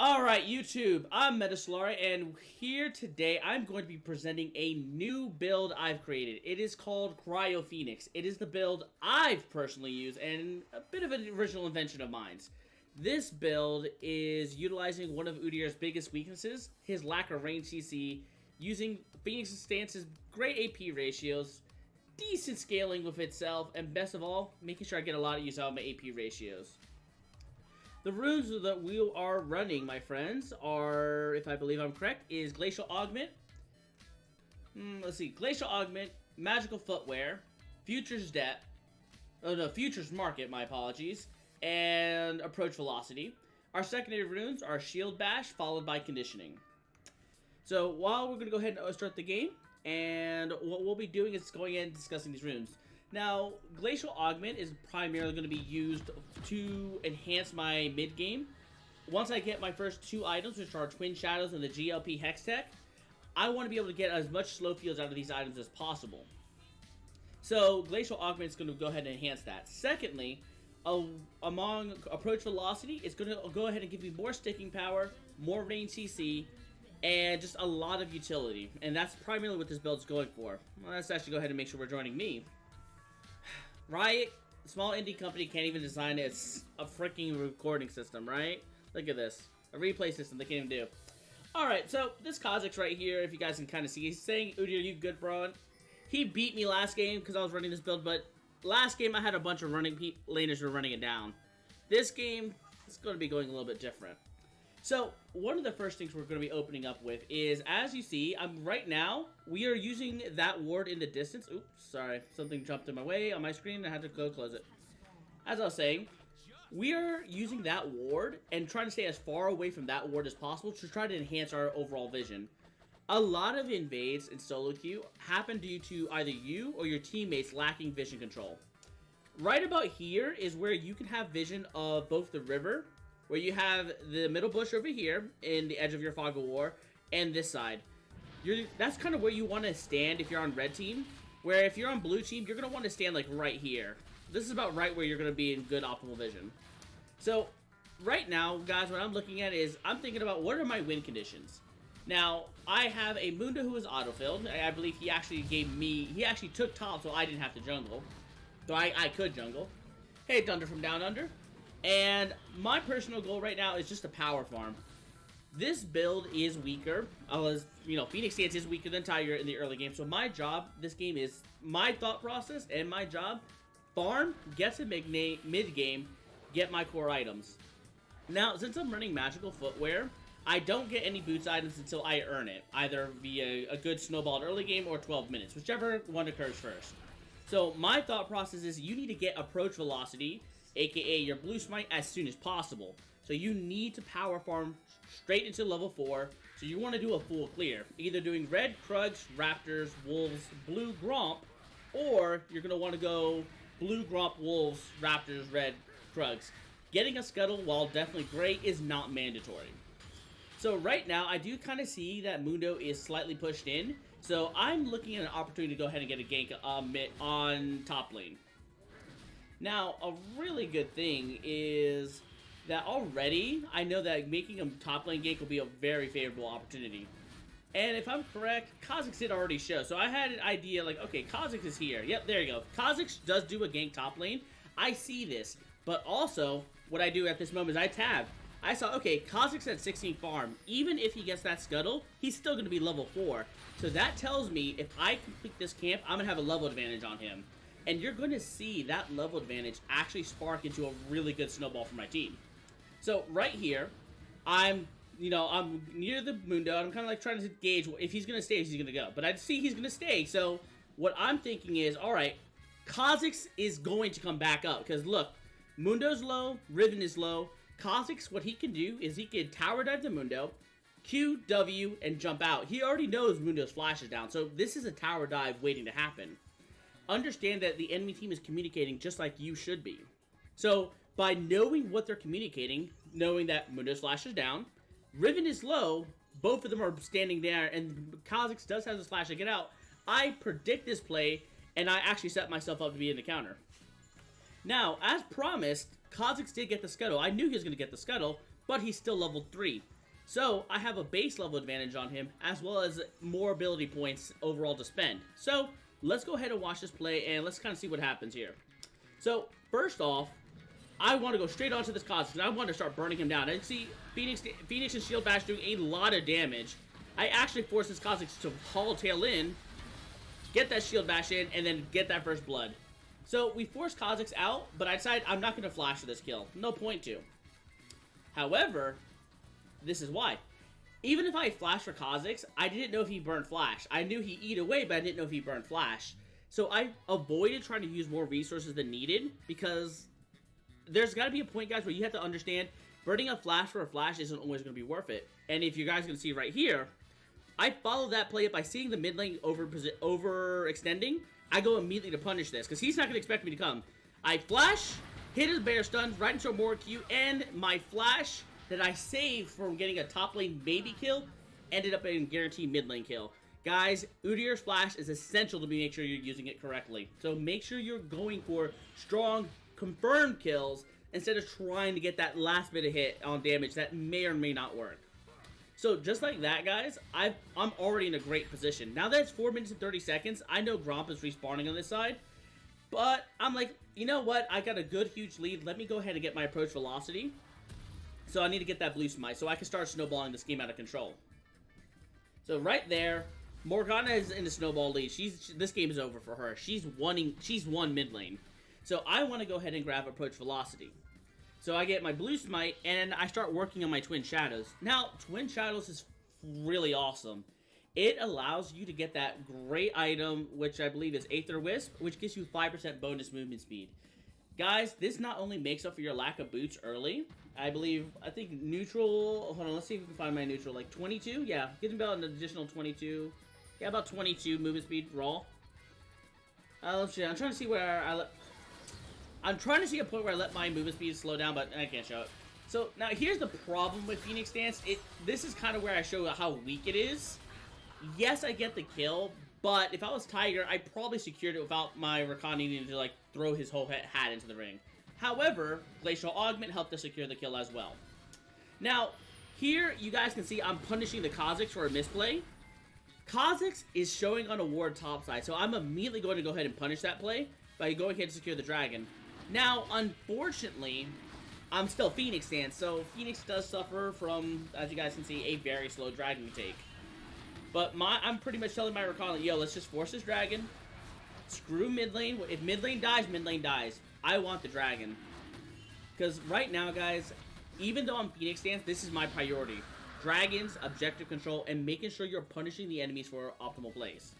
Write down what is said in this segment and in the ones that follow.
Alright, YouTube, I'm Metasolari, and here today I'm going to be presenting a new build I've created. It is called CRYO Phoenix. It is the build I've personally used, and a bit of an original invention of mine. This build is utilizing one of Udyr's biggest weaknesses, his lack of range CC, using Phoenix's stance's great AP ratios, decent scaling with itself, and best of all, making sure I get a lot of use out of my AP ratios. The runes that we are running, my friends, are, if I believe I'm correct, is Glacial Augment. Let's see. Glacial Augment, Magical Footwear, Futures Depth. Oh no, Futures Market, my apologies. And Approach Velocity. Our secondary runes are Shield Bash, followed by Conditioning. So, while we're going to go ahead and start the game, and what we'll be doing is going in and discussing these runes. Now, Glacial Augment is primarily going to be used to enhance my mid-game. Once I get my first two items, which are Twin Shadows and the GLP Hex Tech, I want to be able to get as much slow fields out of these items as possible. So, Glacial Augment is going to go ahead and enhance that. Secondly, among Approach Velocity, it's going to go ahead and give me more sticking power, more range CC, and just a lot of utility. And that's primarily what this build is going for. Well, let's actually go ahead and make sure we're joining me. Riot, small indie company, can't even design a freaking recording system, right? Look at this. A replay system they can't even do. Alright, so this Kha'Zix right here, if you guys can kind of see, he's saying, Udyr, you good, bro? He beat me last game because I was running this build, but last game I had a bunch of laners who were running it down. This game, it's going to be going a little bit different. So, one of the first things we're going to be opening up with is, as you see, right now, we are using that ward in the distance. Oops, sorry, something jumped in my way on my screen, I had to go close it. As I was saying, we are using that ward and trying to stay as far away from that ward as possible to try to enhance our overall vision. A lot of invades in solo queue happen due to either you or your teammates lacking vision control. Right about here is where you can have vision of both the river, where you have the middle bush over here in the edge of your fog of war, and this side. That's kind of where you want to stand if you're on red team, where if you're on blue team, you're going to want to stand like right here. This is about right where you're going to be in good optimal vision. So, right now, guys, what I'm looking at is, I'm thinking about what are my win conditions. Now, I have a Mundo who is autofilled. I believe he actually he actually took top so I didn't have to jungle. So I could jungle. Hey, Thunder from Down Under. And my personal goal right now is just a power farm. This build is weaker. Phoenix Stance is weaker than Tiger in the early game. So my job, this game is, my thought process and my job, farm, get to mid-game, get my core items. Now, since I'm running Magical Footwear, I don't get any boots items until I earn it. Either via a good snowball early game or 12 minutes, whichever one occurs first. So my thought process is you need to get Approach Velocity, aka your blue smite, as soon as possible. So you need to power farm straight into level 4. So you want to do a full clear. Either doing red Krugs, Raptors, Wolves, blue Gromp, or you're going to want to go blue Gromp, Wolves, Raptors, red Krugs. Getting a Scuttle, while definitely great, is not mandatory. So right now, I do kind of see that Mundo is slightly pushed in. So I'm looking at an opportunity to go ahead and get a gank on top lane. Now, a really good thing is that already, I know that making a top lane gank will be a very favorable opportunity. And if I'm correct, Kha'Zix did already show. So I had an idea like, okay, Kha'Zix is here. Yep, there you go. Kha'Zix does do a gank top lane. I see this. But also, what I do at this moment is I tab. I saw, okay, Kha'Zix at 16 farm. Even if he gets that Scuttle, he's still going to be level 4. So that tells me if I complete this camp, I'm going to have a level advantage on him. And you're going to see that level advantage actually spark into a really good snowball for my team. So right here, I'm near the Mundo. I'm kind of like trying to gauge if he's going to stay, he's going to go. But I see he's going to stay. So what I'm thinking is, all right, Kha'Zix is going to come back up. Because look, Mundo's low, Riven is low. Kha'Zix, what he can do is he can tower dive the Mundo, Q, W, and jump out. He already knows Mundo's flash is down. So this is a tower dive waiting to happen. Understand that the enemy team is communicating just like you should be. So, by knowing what they're communicating, knowing that Mundo's flash is down, Riven is low, both of them are standing there, and Kha'Zix does have the flash to get out, I predict this play, and I actually set myself up to be in the counter. Now, as promised, Kha'Zix did get the Scuttle. I knew he was going to get the Scuttle, but he's still level 3. So I have a base level advantage on him, as well as more ability points overall to spend. So let's go ahead and watch this play, and let's kind of see what happens here. So first off, I want to go straight onto this Kha'Zix, and I want to start burning him down. I see Phoenix and Shield Bash doing a lot of damage. I actually forced this Kha'Zix to haul tail in, get that Shield Bash in, and then get that first blood. So we forced Kha'Zix out, but I decided I'm not going to flash for this kill. No point to. However, this is why. Even if I flashed for Kha'Zix, I didn't know if he burned flash. I knew he eat away, but I didn't know if he burned flash. So I avoided trying to use more resources than needed, because there's got to be a point, guys, where you have to understand burning a flash for a flash isn't always going to be worth it. And if you guys can see right here, I follow that play up by seeing the mid lane overextending. I go immediately to punish this, because he's not going to expect me to come. I flash, hit his bear stun right into a Morgue Q, and my flash that I saved from getting a top lane maybe kill ended up in guaranteed mid lane kill. Guys, Udyr's flash is essential to make sure you're using it correctly. So make sure you're going for strong, confirmed kills instead of trying to get that last bit of hit on damage that may or may not work. So just like that, guys, I'm already in a great position. Now that it's 4 minutes and 30 seconds, I know Gromp is respawning on this side. But I'm like, you know what? I got a good, huge lead. Let me go ahead and get my approach velocity. So I need to get that blue smite so I can start snowballing this game out of control. So right there, Morgana is in the snowball lead. This game is over for her. She's won mid lane. So I want to go ahead and grab approach velocity. So I get my blue smite and I start working on my Twin Shadows. Now, Twin Shadows is really awesome. It allows you to get that great item, which I believe is Aether Wisp, which gives you 5% bonus movement speed. Guys, this not only makes up for your lack of boots early, I think neutral, hold on, let's see if we can find my neutral, like 22? Yeah, gives me about an additional 22. Yeah, about 22 movement speed raw. Let's see, I'm trying to see where I'm trying to see a point where I let my movement speed slow down, but I can't show it. So, now here's the problem with Phoenix Dance. This is kind of where I show how weak it is. Yes, I get the kill, but if I was Tiger, I probably secured it without my Rakan needing to, like, throw his whole hat into the ring. However, Glacial Augment helped to secure the kill as well. Now, here you guys can see I'm punishing the Kha'Zix for a misplay. Kha'Zix is showing on a ward topside, so I'm immediately going to go ahead and punish that play by going ahead and secure the dragon. Now, unfortunately, I'm still Phoenix Dance, so Phoenix does suffer from, as you guys can see, a very slow dragon take. But I'm pretty much telling my Rakan, yo, let's just force this dragon. Screw mid lane. If mid lane dies, mid lane dies. I want the dragon. Because right now, guys, even though I'm Phoenix Dance, this is my priority. Dragons, objective control, and making sure you're punishing the enemies for optimal plays.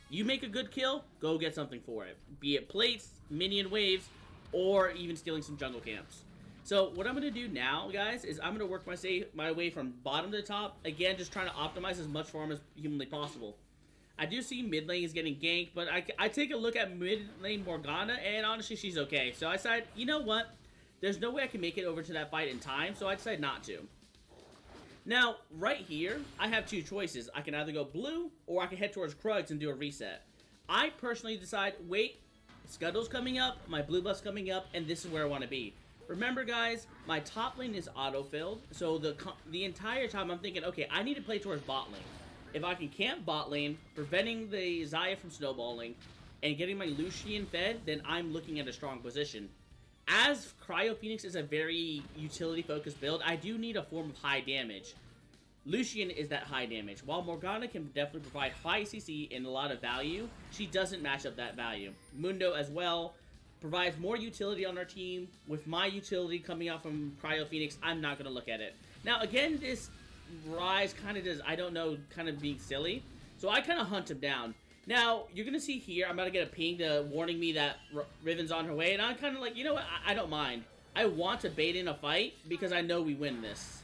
You make a good kill, go get something for it. Be it plates, minion waves, or even stealing some jungle camps. So what I'm going to do now, guys, is I'm going to work my way from bottom to the top. Again, just trying to optimize as much farm as humanly possible. I do see mid lane is getting ganked, but I take a look at mid lane Morgana, and honestly, she's okay. So I decide, you know what? There's no way I can make it over to that fight in time, so I decide not to. Now, right here, I have two choices. I can either go blue, or I can head towards Krugs and do a reset. I personally decide, wait, Scuttle's coming up, my blue buff's coming up, and this is where I want to be. Remember, guys, my top lane is auto-filled, so the entire time I'm thinking, okay, I need to play towards bot lane. If I can camp bot lane, preventing the Xayah from snowballing, and getting my Lucian fed, then I'm looking at a strong position. As CRYO Phoenix is a very utility-focused build, I do need a form of high damage. Lucian is that high damage. While Morgana can definitely provide high CC and a lot of value, she doesn't match up that value. Mundo as well provides more utility on our team. With my utility coming out from CRYO Phoenix, I'm not going to look at it. Now, again, this Rise kind of does, I don't know, kind of being silly. So I kind of hunt him down. Now, you're going to see here, I'm about to get a ping warning me that Riven's on her way. And I'm kind of like, you know what, I don't mind. I want to bait in a fight because I know we win this.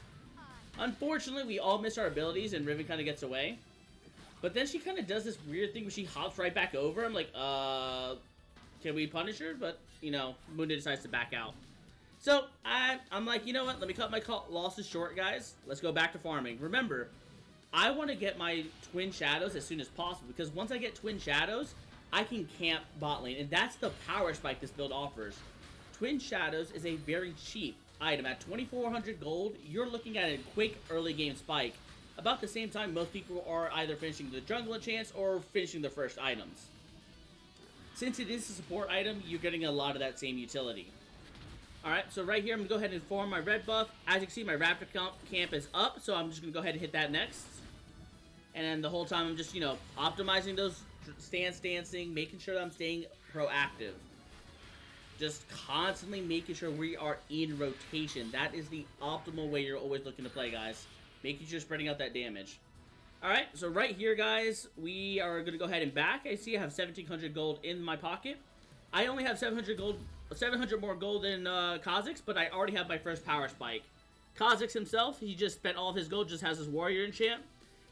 Unfortunately, we all miss our abilities and Riven kind of gets away. But then she kind of does this weird thing where she hops right back over. I'm like, can we punish her? But, you know, Mundo decides to back out. So, I'm like, you know what? Let me cut my losses short, guys. Let's go back to farming. Remember, I want to get my Twin Shadows as soon as possible. Because once I get Twin Shadows, I can camp bot lane. And that's the power spike this build offers. Twin Shadows is a very cheap item at 2,400 gold, you're looking at a quick early game spike. About the same time most people are either finishing the jungle enchants or finishing their first items. Since it is a support item, you're getting a lot of that same utility. Alright, so right here I'm going to go ahead and form my red buff. As you can see, my raptor camp is up, so I'm just going to go ahead and hit that next. And then the whole time I'm just, you know, optimizing those stance dancing, making sure that I'm staying proactive. Just constantly making sure we are in rotation. That is the optimal way you're always looking to play, guys. Making sure you're spreading out that damage. Alright, so right here, guys, we are going to go ahead and back. I see I have 1,700 gold in my pocket. I only have 700 more gold than Kha'Zix, but I already have my first power spike. Kha'Zix himself, he just spent all of his gold, just has his warrior enchant.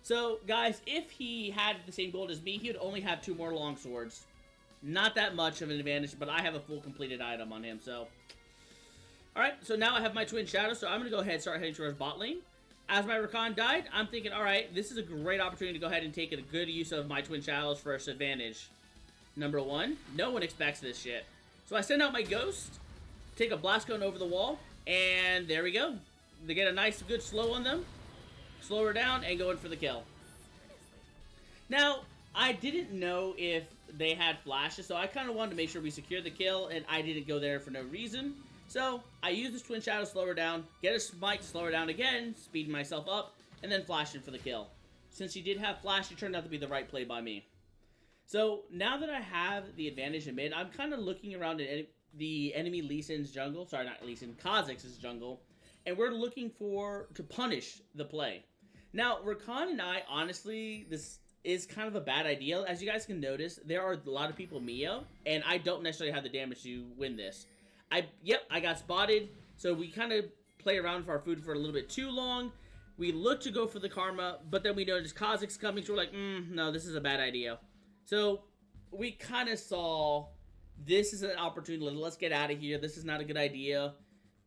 So, guys, if he had the same gold as me, he would only have 2 more long swords. Not that much of an advantage, but I have a full completed item on him, so. Alright, so now I have my Twin Shadows, so I'm going to go ahead and start heading towards bot lane. As my Rakan died, I'm thinking, alright, this is a great opportunity to go ahead and take a good use of my Twin Shadows for its advantage. Number 1, no one expects this shit. So I send out my Ghost, take a Blast Cone over the wall, and there we go. They get a nice, good slow on them. Slow her down and go in for the kill. Now, I didn't know if they had flashes, so I kind of wanted to make sure we secured the kill, and I didn't go there for no reason. So, I used this Twin Shadow to slow her down, get a smite to slow her down again, speeding myself up, and then flash in for the kill. Since she did have flash, it turned out to be the right play by me. So, now that I have the advantage in mid, I'm kind of looking around at the enemy Lee Sin's jungle, sorry, not Lee Sin, Kha'Zix's jungle, and we're looking to punish the play. Now, Rakan and I, honestly, this is kind of a bad idea. As you guys can notice, there are a lot of people Mio, and I don't necessarily have the damage to win this. I got spotted, so we kind of play around for our food for a little bit too long. We look to go for the Karma, but then we notice Kha'Zix coming, so we're like, no, this is a bad idea. So, we kind of saw, this is an opportunity, let's get out of here, this is not a good idea.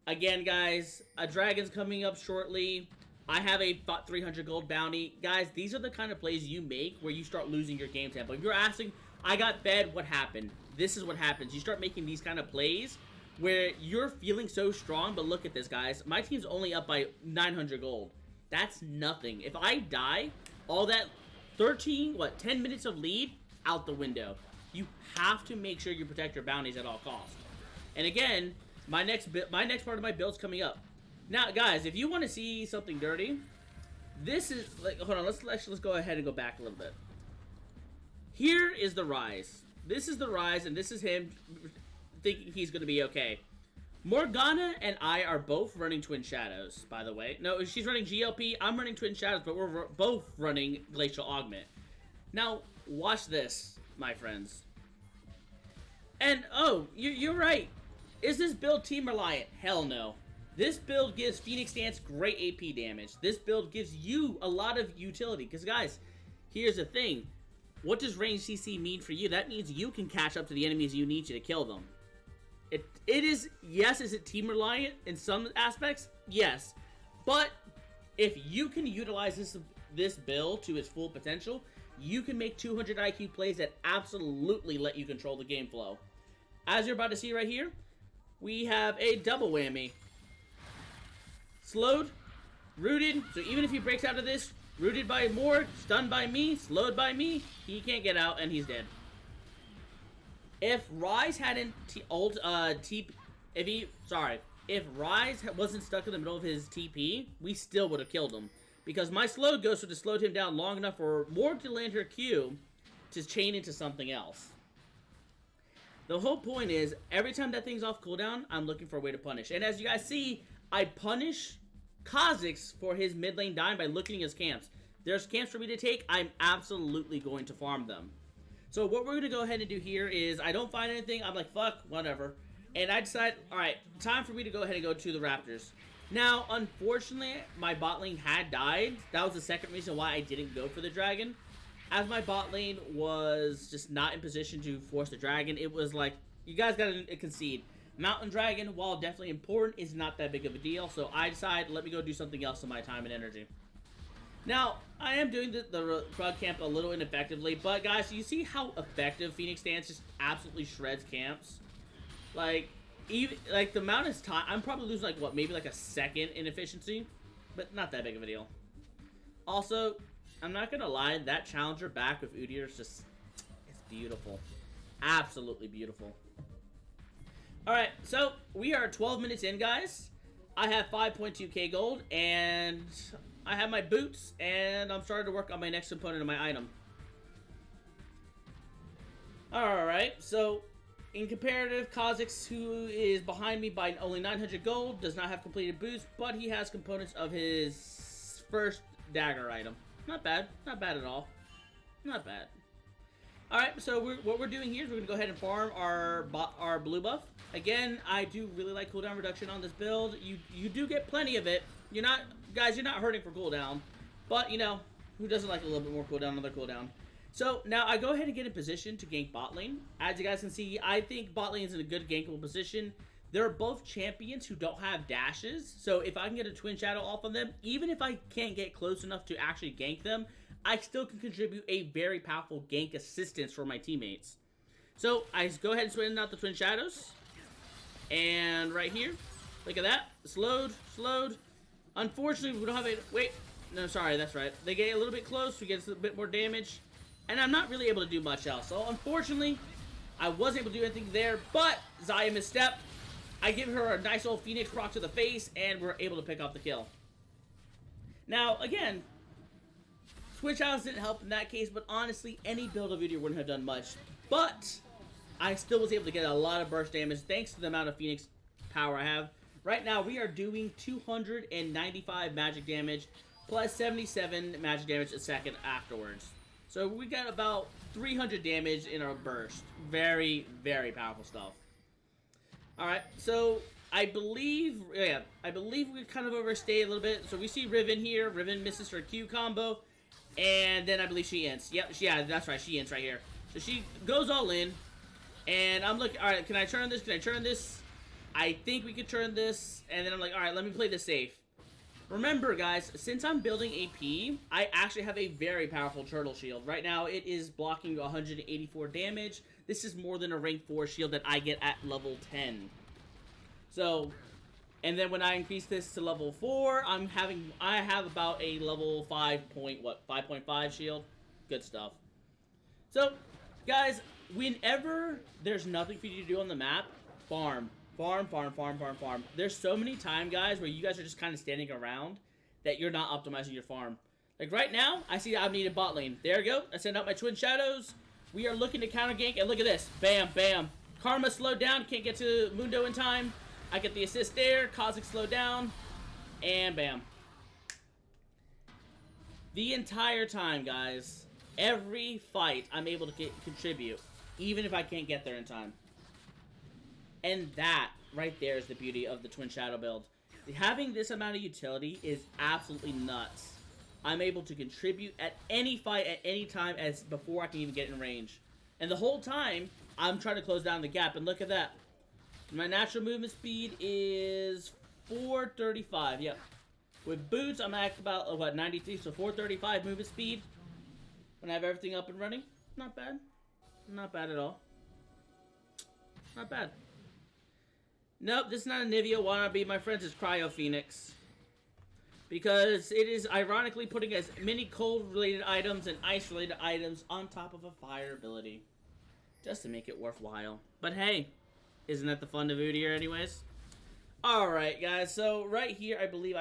Again, guys, a dragon's coming up shortly. I have a 300 gold bounty. Guys, these are the kind of plays you make where you start losing your game tempo. If you're asking, I got fed, what happened? This is what happens. You start making these kind of plays where you're feeling so strong, but look at this, guys. My team's only up by 900 gold. That's nothing. If I die, all that 10 minutes of lead, out the window. You have to make sure you protect your bounties at all costs. And again, my next part of my build's coming up. Now, guys, if you want to see something dirty, this is like, hold on, let's go ahead and go back a little bit. Here is the Rise. This is the Rise, and this is him thinking he's going to be okay. Morgana and I are both running Twin Shadows, by the way. No, she's running GLP, I'm running Twin Shadows, but we're both running Glacial Augment. Now, watch this, my friends. And, oh, you're right. Is this build team reliant? Hell no. This build gives Phoenix Dance great AP damage. This build gives you a lot of utility. Because, guys, here's the thing. What does range CC mean for you? That means you can catch up to the enemies you need to kill them. It is, yes, is it team reliant in some aspects? Yes. But if you can utilize this build to its full potential, you can make 200 IQ plays that absolutely let you control the game flow. As you're about to see right here, we have a double whammy. Slowed, rooted, so even if he breaks out of this, rooted by Morg, stunned by me, slowed by me, he can't get out and he's dead. If Rise hadn't if Rise wasn't stuck in the middle of his TP, we still would have killed him. Because my slow ghost would have slowed him down long enough for Morg to land her Q to chain into something else. The whole point is, every time that thing's off cooldown, I'm looking for a way to punish. And as you guys see, I punish Kha'Zix for his mid lane dying by looking at his camps. There's camps for me to take, I'm absolutely going to farm them. So what we're going to go ahead and do here is, I don't find anything, I'm like, fuck, whatever. And I decide, alright, time for me to go ahead and go to the Raptors. Now, unfortunately, my bot lane had died. That was the second reason why I didn't go for the dragon. As my bot lane was just not in position to force the dragon, it was like, you guys gotta concede. Mountain Dragon, while definitely important, is not that big of a deal, so I decided, let me go do something else in my time and energy. Now, I am doing the Krug camp a little ineffectively, but guys, you see how effective Phoenix Dance just absolutely shreds camps? Like, even like the amount of time, I'm probably losing like what, maybe like a second in efficiency, but not that big of a deal. Also, I'm not gonna lie, that challenger back with Udyr is just, it's beautiful, absolutely beautiful. All right, so we are 12 minutes in, guys. I have 5.2k gold, and I have my boots, and I'm starting to work on my next component of my item. Alright, so in comparative, Kha'Zix, who is behind me by only 900 gold, does not have completed boots, but he has components of his first dagger item. Not bad, not bad at all. Not bad. Alright, so what we're doing here is we're going to go ahead and farm our blue buff. Again, I do really like cooldown reduction on this build. You do get plenty of it. You're not, guys, you're not hurting for cooldown. But, you know, who doesn't like a little bit more cooldown on their cooldown? So, now I go ahead and get in position to gank bot lane. As you guys can see, I think bot lane is in a good gankable position. They're both champions who don't have dashes. So, if I can get a Twin Shadow off of them, even if I can't get close enough to actually gank them, I still can contribute a very powerful gank assistance for my teammates. So, I go ahead and swing out the Twin Shadows. And right here, look at that. Slowed. Unfortunately, we don't have a... Wait. No, sorry, that's right. They get a little bit close. We get a bit more damage. And I'm not really able to do much else. So, unfortunately, I wasn't able to do anything there. But, Xayah misstepped. I give her a nice old Phoenix proc to the face. And we're able to pick off the kill. Now, again... Switch outs didn't help in that case, but honestly, any build of Udyr wouldn't have done much. But I still was able to get a lot of burst damage thanks to the amount of Phoenix power I have. Right now, we are doing 295 magic damage plus 77 magic damage a second afterwards. So we got about 300 damage in our burst. Very, very powerful stuff. Alright, so I believe we kind of overstayed a little bit. So we see Riven here. Riven misses her Q combo. And then I believe she ints. Yep, yeah, that's right. She ints right here. So she goes all in. And I'm looking, alright, can I turn this? Can I turn this? I think we could turn this. And then I'm like, alright, let me play this safe. Remember, guys, since I'm building AP, I actually have a very powerful turtle shield. Right now, it is blocking 184 damage. This is more than a rank 4 shield that I get at level 10. So... And then when I increase this to level 4, I have about a level 5.5 shield. Good stuff. So, guys, whenever there's nothing for you to do on the map, farm. There's so many times, guys, where you guys are just kind of standing around that you're not optimizing your farm. Like right now, I see I'm needed bot lane. There we go. I send out my Twin Shadows. We are looking to counter gank, and look at this. Bam, bam. Karma slowed down. Can't get to Mundo in time. I get the assist there, Kha'Zix slowed down, and bam. The entire time, guys, every fight I'm able to contribute, even if I can't get there in time. And that, right there, is the beauty of the Twin Shadow build. Having this amount of utility is absolutely nuts. I'm able to contribute at any fight at any time as before I can even get in range. And the whole time, I'm trying to close down the gap, and look at that. My natural movement speed is 435, yep. With boots, I'm at about, what, 93, so 435 movement speed. When I have everything up and running, not bad. Not bad at all. Not bad. Nope, this is not a Nivea wannabe, my friends, it's CRYO Phoenix. Because it is ironically putting as many cold-related items and ice-related items on top of a fire ability. Just to make it worthwhile. But hey... Isn't that the fun of Udyr anyways? Alright, guys. So, right here, I believe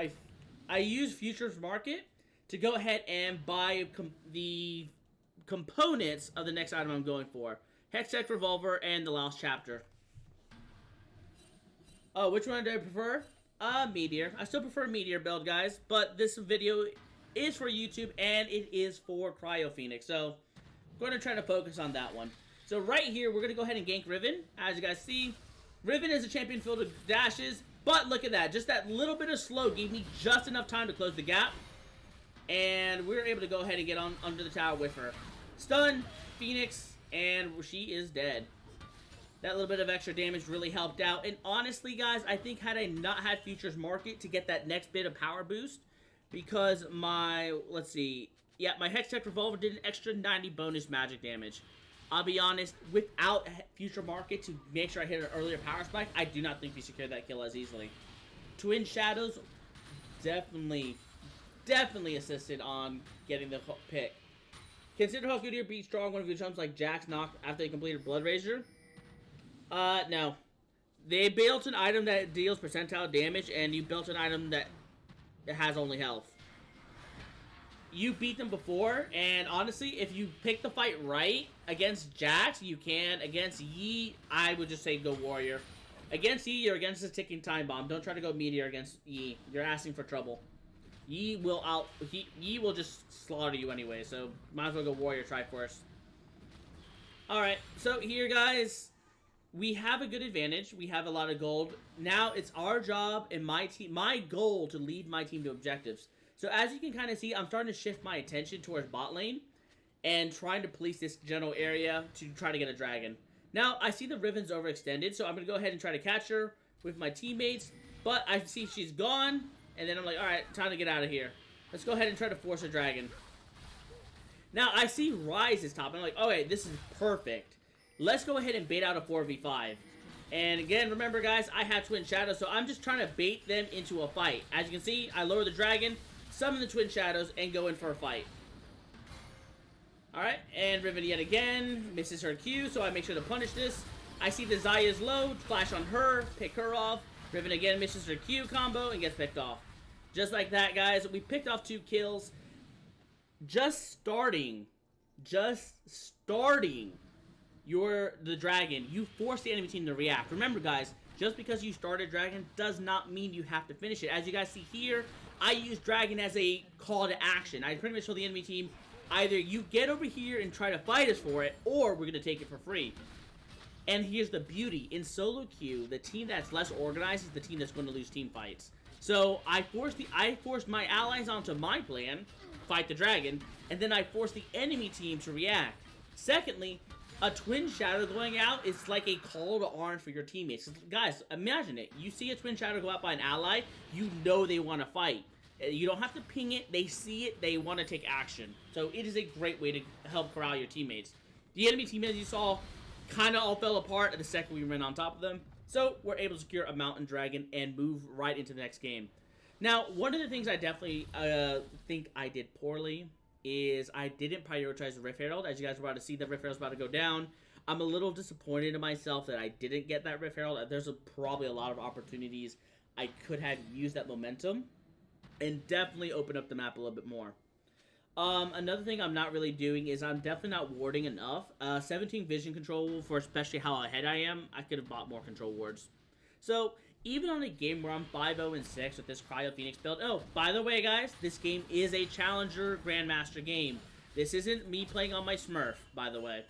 I use Futures Market to go ahead and buy the components of the next item I'm going for. Hextech Revolver and the last chapter. Oh, which one do I prefer? Meteor. I still prefer Meteor build, guys. But this video is for YouTube and it is for CRYO Phoenix. So, I'm going to try to focus on that one. So right here, we're going to go ahead and gank Riven. As you guys see, Riven is a champion filled with dashes. But look at that. Just that little bit of slow gave me just enough time to close the gap. And we were able to go ahead and get on under the tower with her. Stun, Phoenix, and she is dead. That little bit of extra damage really helped out. And honestly, guys, I think had I not had Futures Market to get that next bit of power boost, because my, let's see, yeah, my Hextech Revolver did an extra 90 bonus magic damage. I'll be honest, without Future Market to make sure I hit an earlier power spike, I do not think we secured that kill as easily. Twin Shadows definitely assisted on getting the pick. Consider how Udyr beat strong one of your chumps like Jax knocked after they completed Blood Razor. No. They built an item that deals percentile damage, and you built an item that has only health. You beat them before, and honestly, if you pick the fight right against Jax, you can. Against Yi, I would just say go Warrior. Against Yi, you're against the ticking time bomb. Don't try to go Meteor against Yi. You're asking for trouble. Yi will just slaughter you anyway, so might as well go Warrior Triforce. Alright, so here, guys, we have a good advantage. We have a lot of gold. Now it's our job and my goal to lead my team to objectives. So as you can kind of see, I'm starting to shift my attention towards bot lane and trying to police this general area to try to get a dragon. Now, I see the Riven's overextended, so I'm going to go ahead and try to catch her with my teammates. But I see she's gone, and then I'm like, alright, time to get out of here. Let's go ahead and try to force a dragon. Now, I see Ryze is top, and I'm like, oh wait, this is perfect. Let's go ahead and bait out a 4v5. And again, remember guys, I have Twin Shadows, so I'm just trying to bait them into a fight. As you can see, I lower the dragon, summon the Twin Shadows, and go in for a fight. Alright, and Riven yet again misses her Q, so I make sure to punish this. I see the Xayah's low, flash on her, pick her off. Riven again misses her Q combo and gets picked off. Just like that, guys, we picked off 2 kills. Just starting the dragon, you force the enemy team to react. Remember, guys, just because you started dragon does not mean you have to finish it. As you guys see here, I use dragon as a call to action. I pretty much told the enemy team, either you get over here and try to fight us for it, or we're going to take it for free. And here's the beauty. In solo queue, the team that's less organized is the team that's going to lose team fights. So I forced my allies onto my plan, fight the dragon, and then I forced the enemy team to react. Secondly, a Twin Shadow going out is like a call to arms for your teammates. Guys, imagine it. You see a Twin Shadow go out by an ally, you know they want to fight. You don't have to ping it, they see it, they want to take action. So it is a great way to help corral your teammates. The enemy team, as you saw, kind of all fell apart at the second we ran on top of them. So we're able to secure a Mountain Dragon and move right into the next game. Now, one of the things I definitely think I did poorly is I didn't prioritize the Rift Herald. As you guys were about to see, the Rift Herald's about to go down. I'm a little disappointed in myself that I didn't get that Rift Herald. There's probably a lot of opportunities I could have used that momentum and definitely open up the map a little bit more. Another thing I'm not really doing is I'm definitely not warding enough. 17 vision control for especially how ahead I am. I could have bought more control wards. So even on a game where I'm 5-0-6 with this CRYO Phoenix build. Oh, by the way, guys, this game is a Challenger Grandmaster game. This isn't me playing on my Smurf, by the way.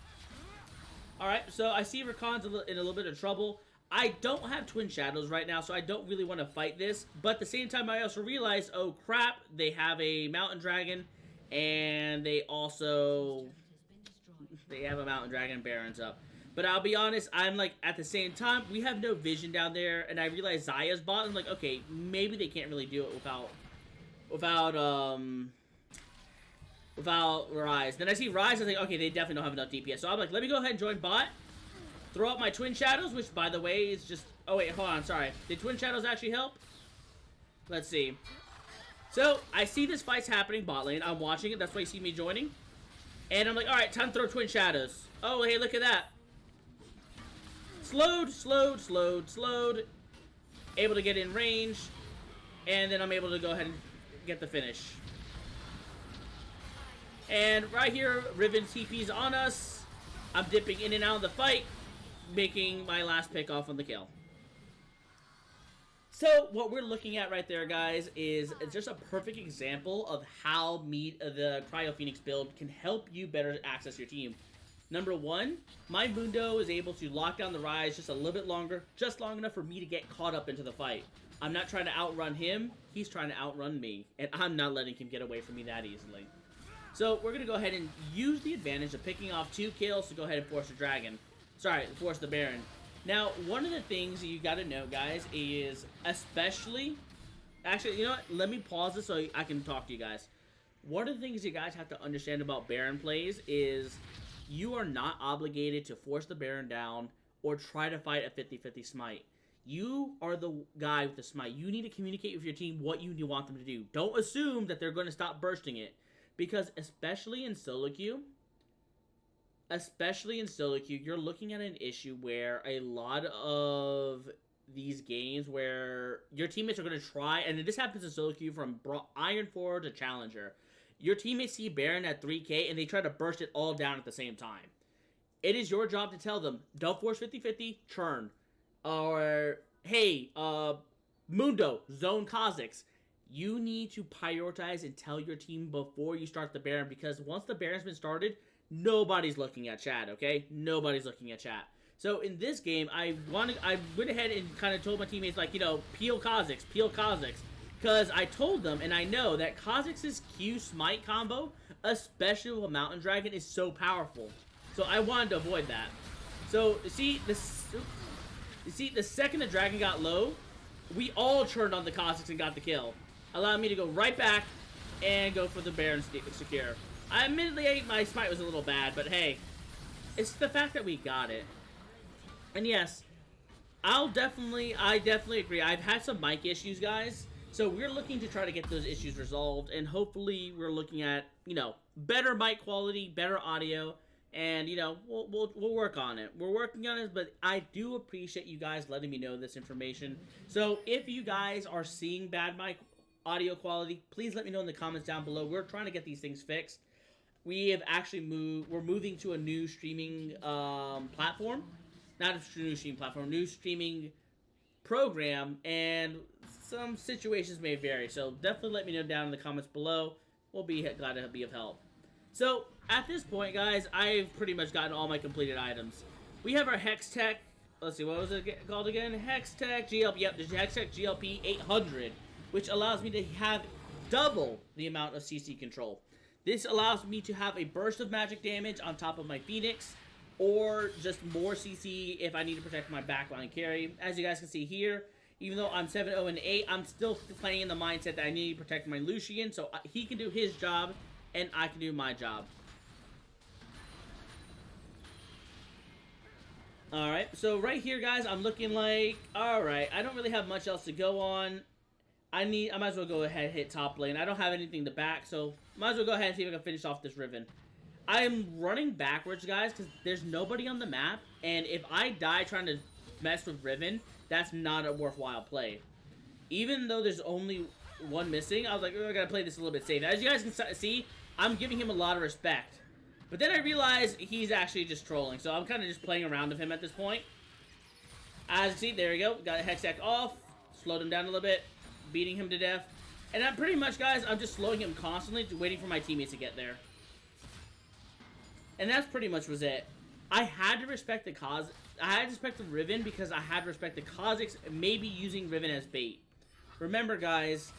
Alright, so I see Rakan's in a little bit of trouble. I don't have Twin Shadows right now, so I don't really want to fight this. But at the same time, I also realize, oh crap, they have a Mountain Dragon. And they have a Mountain Dragon Barons up. But I'll be honest, I'm like, at the same time, we have no vision down there, and I realize Xayah's bot. I'm like, okay, maybe they can't really do it without Ryze. Then I see Ryze, I think, okay, they definitely don't have enough DPS. So I'm like, let me go ahead and join bot. Throw up my Twin Shadows, which, by the way, is just... Oh, wait, hold on, sorry. Did Twin Shadows actually help? Let's see. So, I see this fight's happening bot lane. I'm watching it. That's why you see me joining. And I'm like, alright, time to throw Twin Shadows. Oh, hey, look at that. Slowed. Able to get in range. And then I'm able to go ahead and get the finish. And right here, Riven TP's on us. I'm dipping in and out of the fight, making my last pick off on the kill. So, what we're looking at right there, guys, is just a perfect example of how the CRYO Phoenix build can help you better access your team. Number one, my Mundo is able to lock down the Ryze just a little bit longer, just long enough for me to get caught up into the fight. I'm not trying to outrun him, he's trying to outrun me, and I'm not letting him get away from me that easily. So, we're going to go ahead and use the advantage of picking off 2 kills to go ahead and force the Dragon. Sorry, force the Baron. Now, one of the things you gotta know, guys, is especially... Actually, you know what? Let me pause this so I can talk to you guys. One of the things you guys have to understand about Baron plays is you are not obligated to force the Baron down or try to fight a 50-50 smite. You are the guy with the smite. You need to communicate with your team what you want them to do. Don't assume that they're going to stop bursting it. Because especially in solo queue, you're looking at an issue where a lot of these games where your teammates are going to try, and this happens in solo queue from Iron 4 to Challenger. Your teammates see Baron at 3k and they try to burst it all down at the same time. It is your job to tell them, don't force 50-50, churn. Or, hey, Mundo, zone Kha'Zix. You need to prioritize and tell your team before you start the Baron, because once the Baron's been started, nobody's looking at chat, okay? Nobody's looking at chat. So in this game, I went ahead and kind of told my teammates, like, you know, peel Kha'Zix. Because I told them, and I know, that Kha'Zix's Q Smite combo, especially with Mountain Dragon, is so powerful. So I wanted to avoid that. So, see, the second the Dragon got low, we all turned on the Kha'Zix and got the kill. Allowed me to go right back and go for the Baron secure. Admittedly, my Smite was a little bad, but hey, it's the fact that we got it. And yes, I definitely agree. I've had some mic issues, guys. So we're looking to try to get those issues resolved, and hopefully we're looking at, you know, better mic quality, better audio, and, you know, we'll work on it. We're working on it, but I do appreciate you guys letting me know this information. So if you guys are seeing bad mic audio quality, please let me know in the comments down below. We're trying to get these things fixed. We have actually we're moving to a new streaming platform. Not a new streaming platform, new streaming program, and some situations may vary. So definitely let me know down in the comments below. We'll be glad to be of help. So at this point, guys, I've pretty much gotten all my completed items. We have our Hex Tech. Let's see, what was it called again? Hex Tech GLP. Yep, the Hex Tech GLP 800, which allows me to have double the amount of CC control. This allows me to have a burst of magic damage on top of my Phoenix, or just more CC if I need to protect my backline carry. As you guys can see here, even though I'm 7-0 and 8, I'm still playing in the mindset that I need to protect my Lucian, so he can do his job, and I can do my job. Alright, so right here, guys, I'm looking like, alright, I don't really have much else to go on. I might as well go ahead and hit top lane. I don't have anything to back, so might as well go ahead and see if I can finish off this Riven. I'm running backwards, guys, because there's nobody on the map, and if I die trying to mess with Riven, that's not a worthwhile play. Even though there's only one missing, I was like, oh, I gotta play this a little bit safe. As you guys can see, I'm giving him a lot of respect. But then I realized he's actually just trolling, so I'm kind of just playing around with him at this point. As you see, there we go. Got a Hex Tech off, slowed him down a little bit, beating him to death. And I'm pretty much, guys, I'm just slowing him constantly, waiting for my teammates to get there. And that's pretty much was it. I had to respect the Riven because I had to respect the Kha'Zix maybe using Riven as bait. Remember, guys,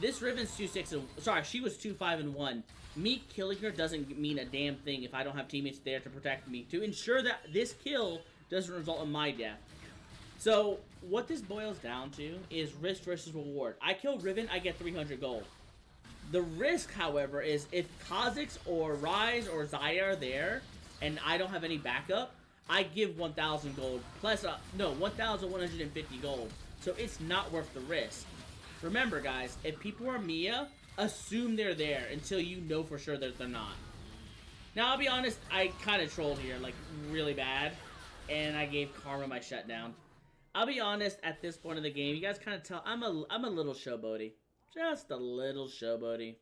this Riven's 2-6 and sorry, she was 2-5 and 1. Me killing her doesn't mean a damn thing if I don't have teammates there to protect me, to ensure that this kill doesn't result in my death. So what this boils down to is risk versus reward. I kill Riven, I get 300 gold. The risk, however, is if Kha'Zix or Ryze or Xayah are there, and I don't have any backup, I give 1,000 gold, plus, no, 1,150 gold. So it's not worth the risk. Remember, guys, if people are Mia, assume they're there until you know for sure that they're not. Now, I'll be honest, I kind of trolled here, like, really bad, and I gave Karma my shutdown. I'll be honest, at this point of the game, you guys kind of tell, I'm a little showboaty. Just a little showboaty.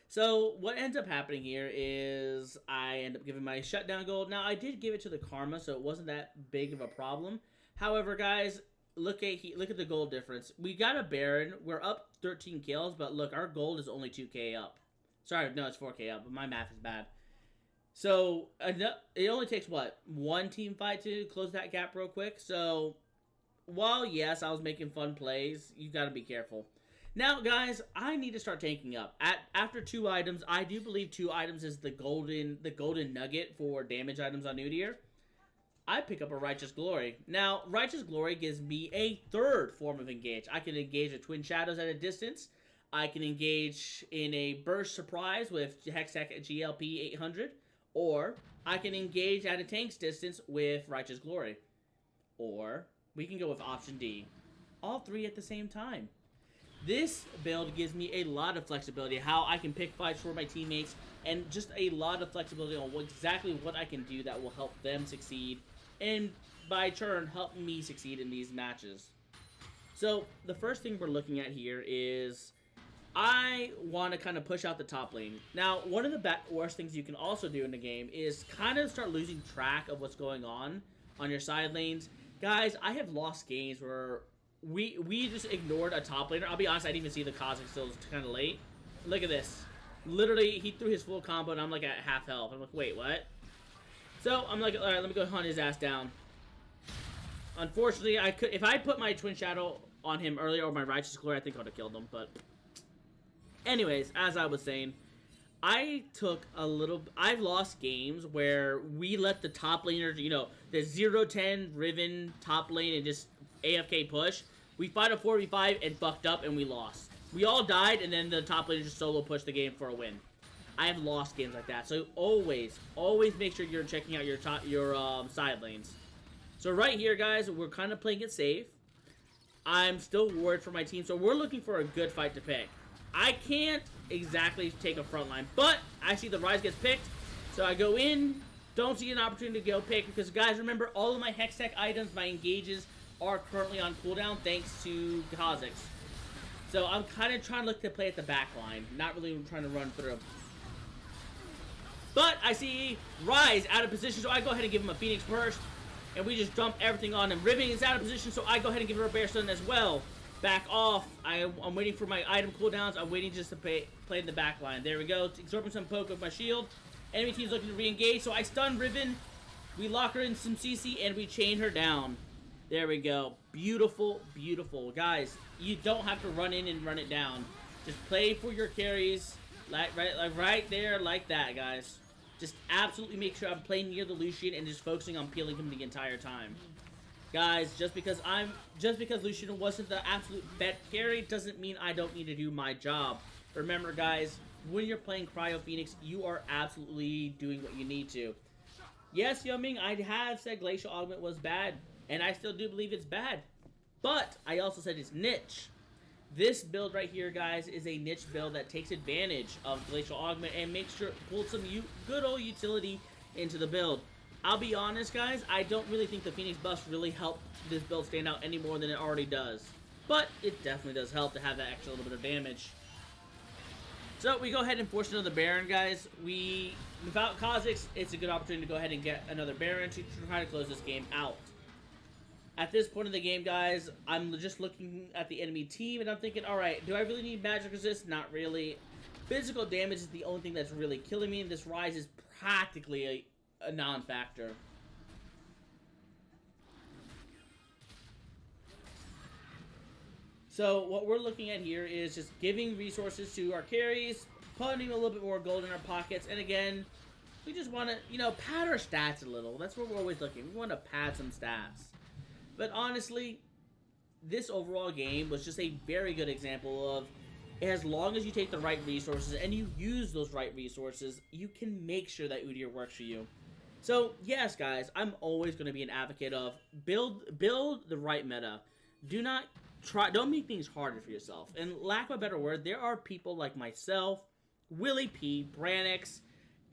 So, what ends up happening here is I end up giving my shutdown gold. Now, I did give it to the Karma, so it wasn't that big of a problem. However, guys, look at the gold difference. We got a Baron. We're up 13 kills, but look, our gold is only 2k up. Sorry, no, it's 4k up, but my math is bad. So, it only takes, what, one team fight to close that gap real quick? So, while, yes, I was making fun plays, you gotta be careful. Now, guys, I need to start tanking up. After 2 items, I do believe 2 items is the golden nugget for damage items on Udyr. I pick up a Righteous Glory. Now, Righteous Glory gives me a 3rd form of engage. I can engage with Twin Shadows at a distance. I can engage in a Burst Surprise with Hex Tech GLP 800. Or I can engage at a tank's distance with Righteous Glory. Or we can go with option D. All three at the same time. This build gives me a lot of flexibility, how I can pick fights for my teammates, and just a lot of flexibility on exactly what I can do that will help them succeed, and by turn, help me succeed in these matches. So, the first thing we're looking at here is I want to kind of push out the top lane. Now, one of the worst things you can also do in the game is kind of start losing track of what's going on your side lanes. Guys, I have lost games where we just ignored a top laner. I'll be honest, I didn't even see the Kha'Zix till it was kind of late. Look at this. Literally, he threw his full combo, and I'm like at half health. I'm like, wait, what? So, I'm like, alright, let me go hunt his ass down. Unfortunately, if I put my Twin Shadow on him earlier, or my Righteous Glory, I think I would have killed him, but anyways, as I was saying, I've lost games where we let the top laner, you know, the 0-10 Riven top lane and just AFK push. We fight a 4v5 and fucked up and we lost. We all died and then the top laner just solo pushed the game for a win. I have lost games like that. So always make sure you're checking out your side lanes. So right here, guys, we're kind of playing it safe. I'm still worried for my team, so we're looking for a good fight to pick. I can't exactly take a front line, but I see the Rise gets picked, so I go in, don't see an opportunity to go pick, because guys, remember, all of my Hextech items, my engages, are currently on cooldown thanks to Kha'Zix. So I'm kind of trying to look to play at the back line, not really trying to run through. But I see Rise out of position, so I go ahead and give him a Phoenix Burst, and we just dump everything on him. Riven is out of position, so I go ahead and give her a Bear Stun as well. Back off. I'm waiting for my item cooldowns. I'm waiting just to play in the back line. There we go. Absorbing some poke with my shield. Enemy team's looking to re-engage, so I stun Riven. We lock her in some CC, and we chain her down. There we go. Beautiful, beautiful. Guys, you don't have to run in and run it down. Just play for your carries. Right there, like that, guys. Just absolutely make sure I'm playing near the Lucian and just focusing on peeling him the entire time. Guys, just because Lucian wasn't the absolute bet carry doesn't mean I don't need to do my job. Remember, guys, when you're playing CRYO Phoenix, you are absolutely doing what you need to. Yes, Yumming, I have said Glacial Augment was bad, and I still do believe it's bad. But I also said it's niche. This build right here, guys, is a niche build that takes advantage of Glacial Augment and makes sure pulls some good old utility into the build. I'll be honest, guys, I don't really think the Phoenix buffs really help this build stand out any more than it already does. But it definitely does help to have that extra little bit of damage. So we go ahead and force another Baron, guys. Without Kha'Zix, it's a good opportunity to go ahead and get another Baron to try to close this game out. At this point in the game, guys, I'm just looking at the enemy team, and I'm thinking, alright, do I really need magic resist? Not really. Physical damage is the only thing that's really killing me, and this Rise is practically a non-factor. So, what we're looking at here is just giving resources to our carries, putting a little bit more gold in our pockets, and again, we just want to, you know, pad our stats a little. That's what we're always looking. We want to pad some stats. But honestly, this overall game was just a very good example of, as long as you take the right resources and you use those right resources, you can make sure that Udyr works for you. So, yes, guys, I'm always going to be an advocate of build the right meta. Don't make things harder for yourself. And lack of a better word, there are people like myself, Willie P, Branix,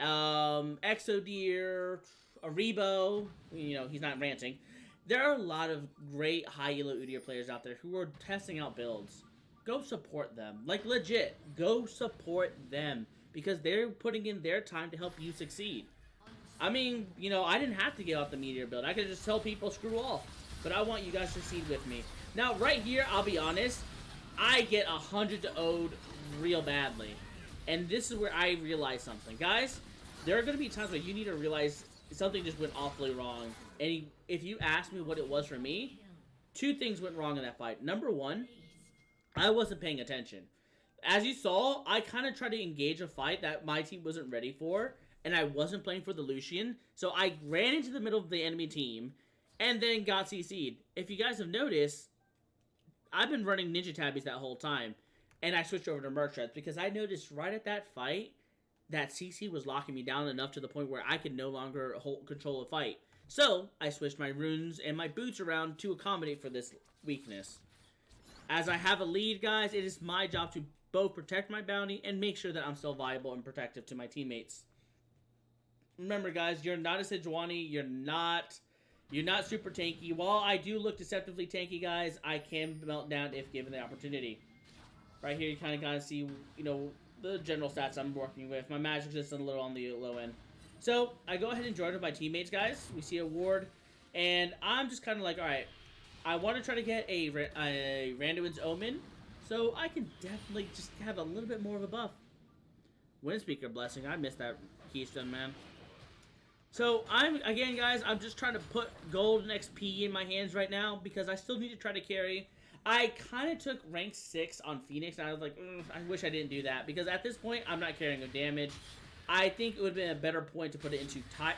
Exodeer, Aribo, you know, he's not ranting. There are a lot of great high elo Udyr players out there who are testing out builds. Go support them. Like, legit, go support them. Because they're putting in their time to help you succeed. I mean, you know, I didn't have to get off the Meteor build. I could just tell people, screw off. But I want you guys to succeed with me. Now, right here, I'll be honest, I get 100 to ode real badly. And this is where I realize something. Guys, there are going to be times where you need to realize something just went awfully wrong. And if you ask me what it was for me, two things went wrong in that fight. Number one, I wasn't paying attention. As you saw, I kind of tried to engage a fight that my team wasn't ready for, and I wasn't playing for the Lucian, so I ran into the middle of the enemy team, and then got CC'd. If you guys have noticed, I've been running Ninja Tabbies that whole time, and I switched over to Merc Treads, because I noticed right at that fight, that CC was locking me down enough to the point where I could no longer control a fight. So, I switched my runes and my boots around to accommodate for this weakness. As I have a lead, guys, it is my job to both protect my bounty and make sure that I'm still viable and protective to my teammates. Remember, guys, you're not a Sejuani, you're not super tanky. While I do look deceptively tanky, guys, I can melt down if given the opportunity. Right here, you kind of see, you know, the general stats I'm working with. My magic's just a little on the low end. So, I go ahead and join with my teammates, guys. We see a ward, and I'm just kind of like, alright, I want to try to get a Randuin's Omen, so I can definitely just have a little bit more of a buff. Windspeaker Blessing, I missed that keystone, man. So, again, guys, I'm just trying to put gold and XP in my hands right now, because I still need to try to carry. I kind of took rank 6 on Phoenix, and I was like, I wish I didn't do that, because at this point, I'm not carrying no damage. I think it would have been a better point to put it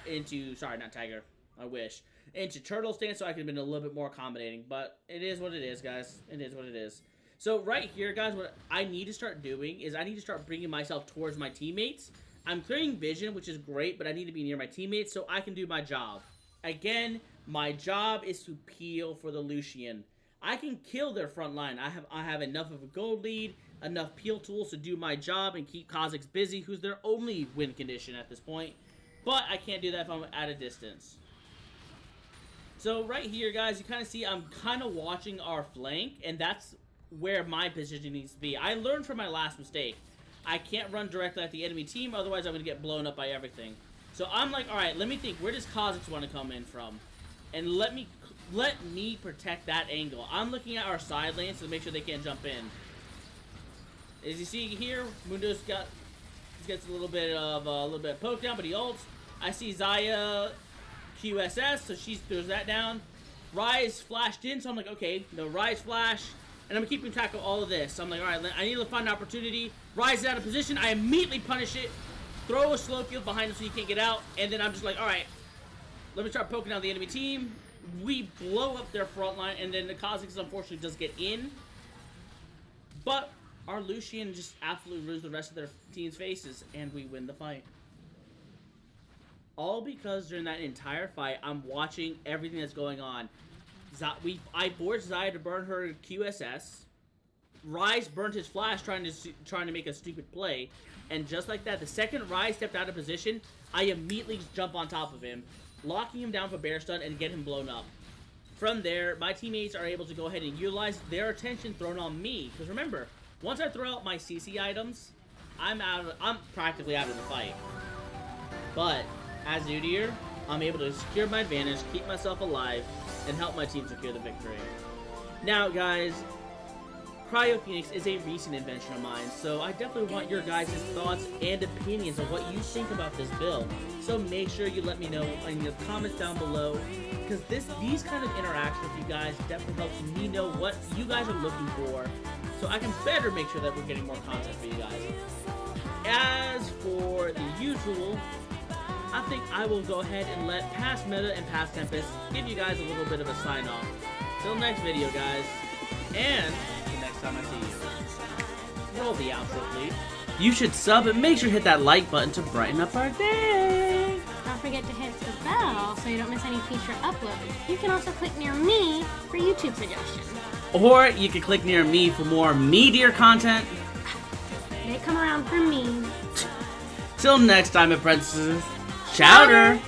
into sorry, not Tiger, I wish, into Turtle stance, so I could have been a little bit more accommodating, but it is what it is, guys. It is what it is. So right here, guys, what I need to start doing is I need to start bringing myself towards my teammates. I'm clearing vision, which is great, but I need to be near my teammates so I can do my job. Again, my job is to peel for the Lucian. I can kill their front line. I have enough of a gold lead, enough peel tools to do my job and keep Kha'Zix busy, who's their only win condition at this point. But I can't do that if I'm at a distance. So right here, guys, you kind of see I'm kind of watching our flank, and that's where my position needs to be. I learned from my last mistake. I can't run directly at the enemy team, otherwise I'm going to get blown up by everything. So I'm like, alright, let me think, where does Kha'Zix want to come in from? And let me protect that angle. I'm looking at our side lanes to make sure they can't jump in. As you see here, Mundo's gets a little bit of poke down, but he ults. I see Xayah QSS, so she throws that down. Rise flashed in, so I'm like, okay, no Rise flash, and I'm keeping track of all of this. So I'm like, all right, I need to find an opportunity. Rise is out of position. I immediately punish it, throw a slow field behind him so he can't get out, and then I'm just like, all right, let me start poking out the enemy team. We blow up their front line, and then the Kha'Zix unfortunately does get in. But our Lucian just absolutely ruins the rest of their team's faces, and we win the fight. All because during that entire fight, I'm watching everything that's going on. I forced Xayah to burn her QSS. Rise burned his flash trying to make a stupid play. And just like that, the second Rise stepped out of position, I immediately jump on top of him, locking him down for bear stun and get him blown up. From there, my teammates are able to go ahead and utilize their attention thrown on me. Because remember, once I throw out my CC items, I'm practically out of the fight. But as Udyr, I'm able to secure my advantage, keep myself alive, and help my team secure the victory. Now, guys, CRYO Phoenix is a recent invention of mine, so I definitely want your guys' thoughts and opinions on what you think about this build. So make sure you let me know in the comments down below, because these kind of interactions with you guys definitely helps me know what you guys are looking for, so I can better make sure that we're getting more content for you guys. As for the usual, I think I will go ahead and let Past Meta and Past Tempest give you guys a little bit of a sign-off. Till next video, guys, and the next time I see you. Roll the outro, please. You should sub and make sure to hit that like button to brighten up our day. Don't forget to hit the bell so you don't miss any future uploads. You can also click near me for YouTube suggestions. Or you can click near me for more meatier content. They come around for me. Till next time, apprentices. Chowder!